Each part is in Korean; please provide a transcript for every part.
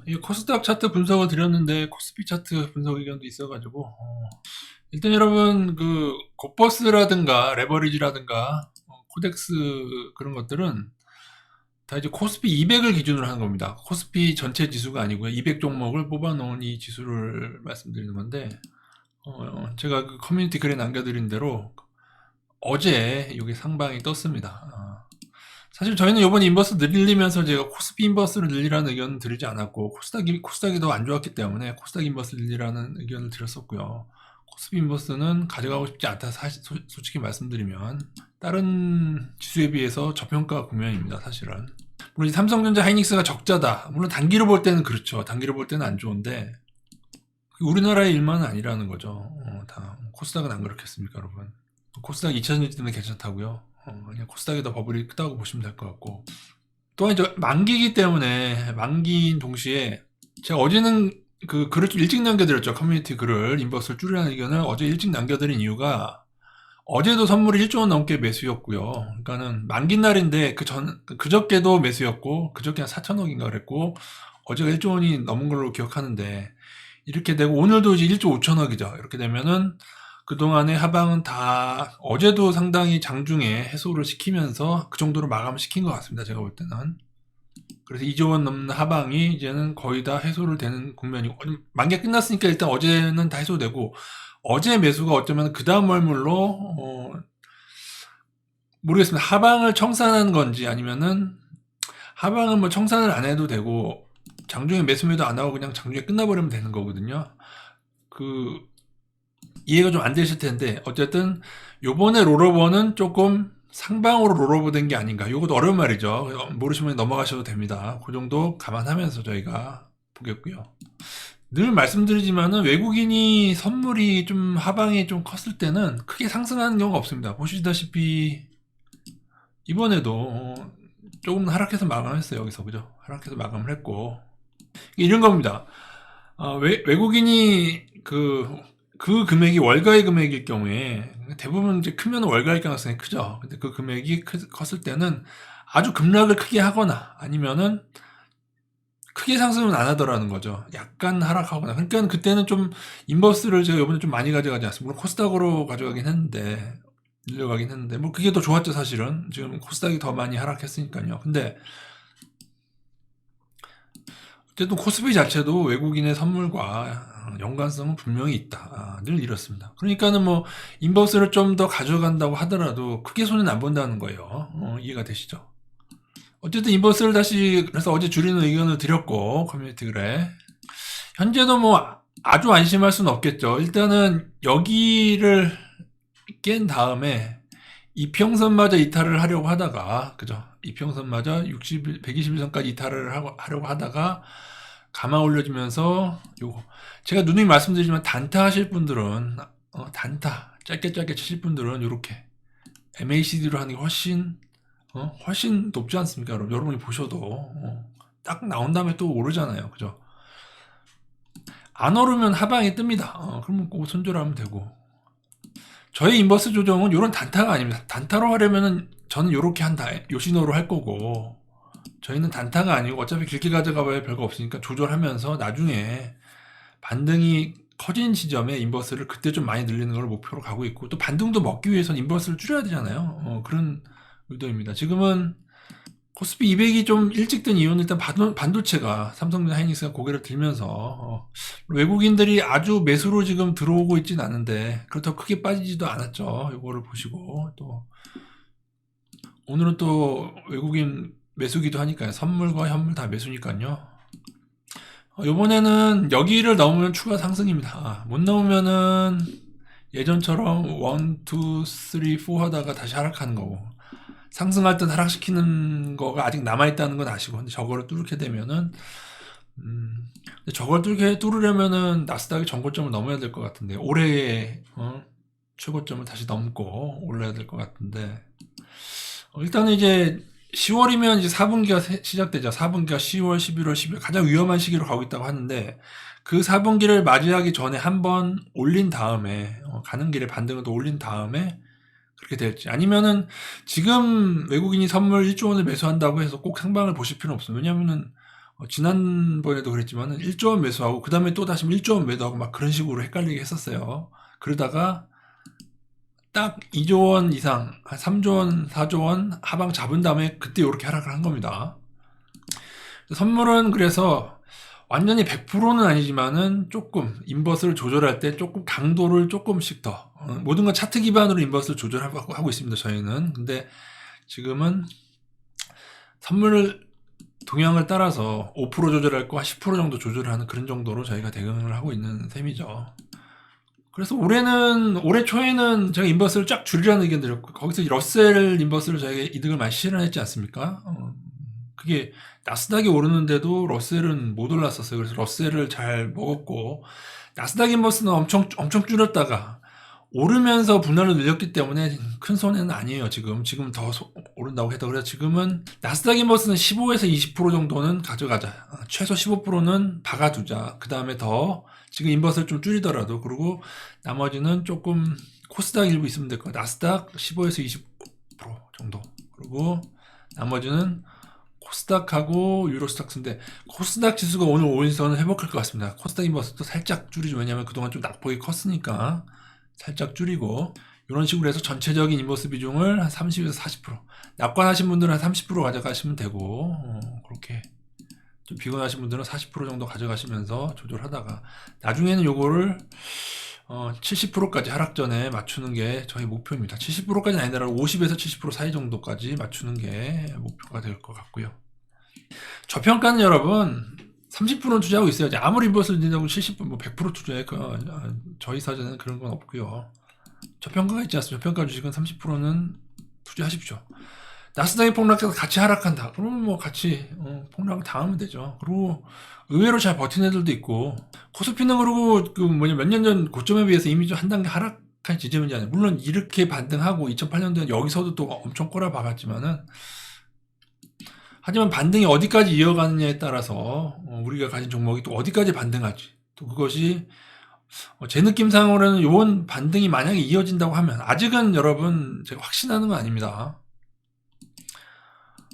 이 코스닥 차트 분석을 드렸는데 코스피 차트 분석 의견도 있어가지고 일단 여러분 그 곧버스라든가 레버리지라든가 코덱스 그런 것들은 다 이제 코스피 200을 기준으로 하는 겁니다. 코스피 전체 지수가 아니고요. 200 종목을 뽑아놓은 이 지수를 말씀드리는 건데 제가 그 커뮤니티 글에 남겨드린 대로 어제 이게 상방이 떴습니다. 사실 저희는 이번 인버스 늘리면서 제가 코스피 인버스를 늘리라는 의견을 드리지 않았고 코스닥이 더 안 좋았기 때문에 코스닥 인버스 늘리라는 의견을 드렸었고요. 코스피 인버스는 가져가고 싶지 않다. 솔직히 말씀드리면 다른 지수에 비해서 저평가 국면입니다. 사실은 물론 삼성전자 하이닉스가 적자다. 물론 단기로 볼 때는 그렇죠. 단기로 볼 때는 안 좋은데 우리나라의 일만은 아니라는 거죠. 다 코스닥은 안 그렇겠습니까, 여러분? 코스닥 2차전지 때문에 괜찮다고요? 그냥 코스닥이 더 버블이 크다고 보시면 될 것 같고 또한 이제 만기이기 때문에 만기인 동시에 제가 어제는 그 글을 좀 일찍 남겨드렸죠. 커뮤니티 글을 인버스를 줄이라는 의견을 어제 일찍 남겨드린 이유가 어제도 선물이 1조 원 넘게 매수였고요. 그러니까는 만기 날인데 그저께도 매수였고 그저께 한 4천억인가 그랬고 어제가 1조 원이 넘은 걸로 기억하는데 이렇게 되고 오늘도 이제 1조 5천억이죠. 이렇게 되면은 그동안의 하방은 다 어제도 상당히 장중에 해소를 시키면서 그 정도로 마감을 시킨 것 같습니다. 제가 볼 때는. 그래서 2조 원 넘는 하방이 이제는 거의 다 해소를 되는 국면이고 만기가 끝났으니까 일단 어제는 다 해소되고 어제 매수가 어쩌면 그 다음 월물로 모르겠습니다. 하방을 청산한 건지 아니면은 하방은 뭐 청산을 안 해도 되고 장중에 매수매도 안 하고 그냥 장중에 끝나버리면 되는 거거든요. 그 이해가 좀 안 되실 텐데 어쨌든 요번에 롤오버는 조금 상방으로 롤오버 된 게 아닌가. 요것도 어려운 말이죠. 모르시면 넘어가셔도 됩니다. 그 정도 감안하면서 저희가 보겠고요. 늘 말씀드리지만은 외국인이 선물이 좀 하방이 좀 컸을 때는 크게 상승하는 경우가 없습니다. 보시다시피 이번에도 조금 하락해서 마감했어요. 여기서 그죠? 하락해서 마감을 했고 이런 겁니다. 외국인이 그 금액이 월가의 금액일 경우에 대부분 이제 크면 월가일 가능성이 크죠. 근데 그 금액이 컸을 때는 아주 급락을 크게 하거나 아니면은 크게 상승은 안 하더라는 거죠. 약간 하락하거나. 그러니까 그때는 좀 인버스를 제가 이번에 좀 많이 가져가지 않습니다. 물론 코스닥으로 가져가긴 했는데 늘려가긴 했는데 뭐 그게 더 좋았죠 사실은. 지금 코스닥이 더 많이 하락했으니까요. 근데 어쨌든 코스피 자체도 외국인의 선물과 연관성은 분명히 있다. 늘 이렇습니다. 그러니까는 뭐 인버스를 좀 더 가져간다고 하더라도 크게 손해는 안 본다는 거예요. 이해가 되시죠? 어쨌든 인버스를 다시 그래서 어제 줄이는 의견을 드렸고 커뮤니티 글에 현재도 뭐 아주 안심할 수는 없겠죠. 일단은 여기를 깬 다음에 이평선마저 이탈을 하려고 하다가 그죠? 이평선마저 121선까지 이탈을 하려고 하다가 감아 올려주면서 요거 제가 누누이 말씀드리지만 단타 하실 분들은 단타 짧게 치실 분들은 요렇게 MACD로 하는 게 훨씬 높지 않습니까? 여러분이 보셔도 딱 나온 다음에 또 오르잖아요. 그죠? 안 오르면 하방이 뜹니다. 그러면 꼭 손절하면 되고 저희 인버스 조정은 이런 단타가 아닙니다. 단타로 하려면은 저는 요렇게 한다 요신호로 할 거고 저희는 단타가 아니고 어차피 길게 가져가봐야 별거 없으니까 조절하면서 나중에 반등이 커진 시점에 인버스를 그때 좀 많이 늘리는 걸 목표로 가고 있고 또 반등도 먹기 위해서는 인버스를 줄여야 되잖아요. 그런 의도입니다. 지금은 코스피 200이 좀 일찍 든 이유는 일단 반도체가 삼성전자 하이닉스가 고개를 들면서 외국인들이 아주 매수로 지금 들어오고 있진 않은데 그렇다고 크게 빠지지도 않았죠. 이거를 보시고 또 오늘은 또 외국인 매수기도 하니까요. 선물과 현물 다 매수니까요. 이번에는 여기를 넘으면 추가 상승입니다. 못 넘으면은 예전처럼 1, 2, 3, 4 하다가 다시 하락하는 거고 상승할 때 하락시키는 거가 아직 남아있다는 건 아시고 근데 저거를 뚫게 되면은 근데 저걸 뚫으려면은 나스닥이 전고점을 넘어야 될 것 같은데 올해의 최고점을 다시 넘고 올라야 될 것 같은데 일단은 이제 10월이면 이제 4분기가 시작되죠. 4분기가 10월, 11월, 12월 가장 위험한 시기로 가고 있다고 하는데 그 4분기를 맞이하기 전에 한번 올린 다음에 가는 길에 반등을 또 올린 다음에 그렇게 될지 아니면은 지금 외국인이 선물 1조 원을 매수한다고 해서 꼭 상방을 보실 필요는 없어요. 왜냐면은 지난번에도 그랬지만은 1조 원 매수하고 그 다음에 또 다시 1조 원 매도하고 막 그런 식으로 헷갈리게 했었어요. 그러다가 딱 2조 원 이상, 한 3조 원, 4조 원 하방 잡은 다음에 그때 이렇게 하락을 한 겁니다. 선물은 그래서 완전히 100%는 아니지만은 조금 인버스를 조절할 때 조금 강도를 조금씩 더 모든 건 차트 기반으로 인버스를 조절하고 있습니다. 저희는. 근데 지금은 선물 동향을 따라서 5% 조절할 거 10% 정도 조절하는 그런 정도로 저희가 대응을 하고 있는 셈이죠. 그래서 올해 초에는 제가 인버스를 쫙 줄이라는 의견 드렸고 거기서 러셀 인버스를 저희가 이득을 많이 실현했지 않습니까? 그게 나스닥이 오르는데도 러셀은 못 올랐었어요. 그래서 러셀을 잘 먹었고 나스닥 인버스는 엄청 줄였다가 오르면서 분할을 늘렸기 때문에 큰 손해는 아니에요. 지금 더 오른다고 해도. 그래서 지금은 나스닥 인버스는 15에서 20% 정도는 가져가자. 최소 15%는 박아두자. 그 다음에 더 지금 인버스를 좀 줄이더라도 그리고 나머지는 조금 코스닥 일부 있으면 될 거예요. 나스닥 15에서 20% 정도. 그리고 나머지는 코스닥하고 유로스탁스인데 코스닥 지수가 오늘 오인선은 회복할 것 같습니다. 코스닥 인버스도 살짝 줄이죠. 왜냐하면 그동안 좀 낙폭이 컸으니까 살짝 줄이고 이런 식으로 해서 전체적인 인버스 비중을 한 30에서 40% 낙관하신 분들은 한 30% 가져가시면 되고 그렇게 좀 피곤하신 분들은 40% 정도 가져가시면서 조절하다가 나중에는 요거를 70%까지 하락 전에 맞추는 게 저희 목표입니다. 70%까지는 아니더라도 50에서 70% 사이 정도까지 맞추는 게 목표가 될 것 같고요. 저평가는 여러분 30%는 투자하고 있어야지. 아무리 인버스를 낸다고 70%, 100% 투자해. 저희 사전에는 그런 건 없고요. 저평가가 있지 않습니까? 저평가 주식은 30%는 투자하십시오. 나스닥이 폭락해서 같이 하락한다. 그러면 뭐 같이 폭락을 당하면 되죠. 그리고 의외로 잘 버틴 애들도 있고 코스피는 그리고 몇 년 전 고점에 비해서 이미 좀 한 단계 하락한 지점이지 않아요. 물론 이렇게 반등하고 2008년도에 여기서도 또 엄청 꼬라박았지만은 하지만 반등이 어디까지 이어가느냐에 따라서 우리가 가진 종목이 또 어디까지 반등할지 또 그것이 제 느낌상으로는 이번 반등이 만약에 이어진다고 하면 아직은 여러분 제가 확신하는 건 아닙니다.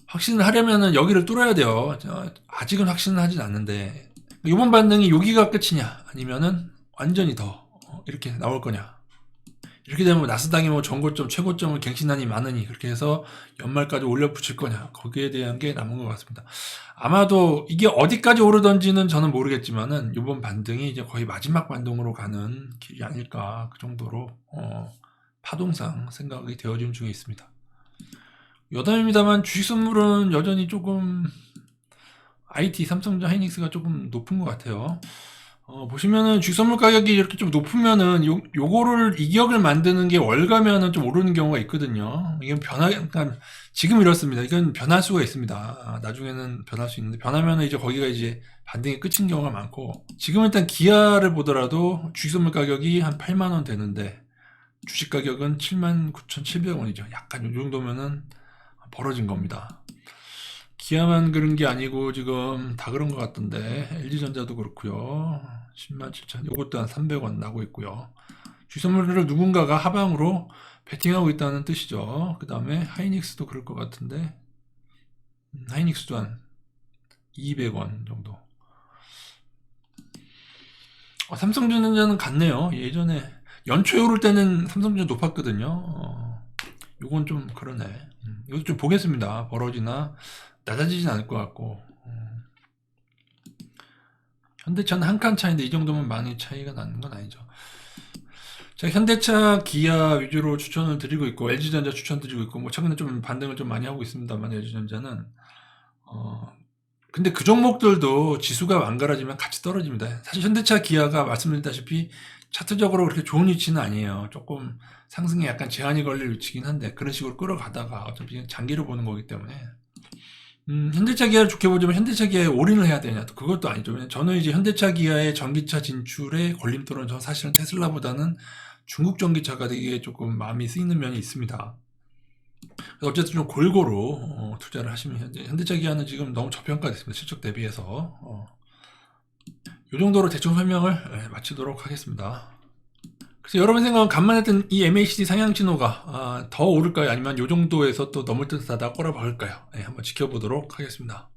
확신을 하려면은 여기를 뚫어야 돼요. 아직은 확신을 하진 않는데 이번 반등이 여기가 끝이냐 아니면은 완전히 더 이렇게 나올 거냐. 이렇게 되면 나스닥이 뭐 전고점, 최고점을 갱신하니 많으니 그렇게 해서 연말까지 올려 붙일 거냐 거기에 대한 게 남은 것 같습니다. 아마도 이게 어디까지 오르던지는 저는 모르겠지만은 이번 반등이 이제 거의 마지막 반등으로 가는 길이 아닐까 그 정도로 파동상 생각이 되어진 중에 있습니다. 여담입니다만 주식 선물은 여전히 조금 IT, 삼성전자, 하이닉스가 조금 높은 것 같아요. 보시면은 주식 선물 가격이 이렇게 좀 높으면은 요거를 이격을 만드는 게 월가면은 좀 오르는 경우가 있거든요. 이건 그러니까 지금 이렇습니다. 이건 변할 수가 있습니다. 나중에는 변할 수 있는데 변하면은 이제 거기가 이제 반등이 끝인 경우가 많고 지금 일단 기아를 보더라도 주식 선물 가격이 한 8만 원 되는데 주식 가격은 79,700원이죠. 약간 이 정도면은 벌어진 겁니다. 기아만 그런 게 아니고 지금 다 그런 것 같던데 LG전자도 그렇고요. 107,000 이것도 한 300원 나고 있고요. 주선물을 누군가가 하방으로 베팅하고 있다는 뜻이죠. 그 다음에 하이닉스도 그럴 것 같은데 하이닉스도 한 200원 정도. 삼성전자는 같네요. 예전에 연초에 오를 때는 삼성전자 높았거든요. 요건 좀 그러네. 이것도 좀 보겠습니다. 벌어지나 낮아지진 않을 것 같고 현대차는 한 칸 차인데 이 정도면 많이 차이가 나는 건 아니죠. 제가 현대차, 기아 위주로 추천을 드리고 있고 LG전자 추천드리고 있고 뭐 최근에 좀 반등을 좀 많이 하고 있습니다만 LG전자는 근데 그 종목들도 지수가 완갈아지면 같이 떨어집니다. 사실 현대차, 기아가 말씀드렸다시피 차트적으로 그렇게 좋은 위치는 아니에요. 조금 상승에 약간 제한이 걸릴 위치긴 한데 그런 식으로 끌어가다가 어차피 장기로 보는 거기 때문에 현대차 기아를 좋게 보자면 현대차 기아에 올인을 해야 되냐 또 그것도 아니죠. 저는 이제 현대차 기아의 전기차 진출에 걸림돌은 저 사실은 테슬라보다는 중국 전기차가 되게 조금 마음이 쓰이는 면이 있습니다. 어쨌든 좀 골고루 투자를 하시면 현대차 기아는 지금 너무 저평가됐습니다. 실적 대비해서 이 정도로 대충 설명을 마치도록 하겠습니다. 그래서 여러분 생각은 간만에 했던 이 MACD 상향 신호가 더 오를까요? 아니면 이 정도에서 또 넘을 듯하다 꼬라박을까요? 한번 지켜보도록 하겠습니다.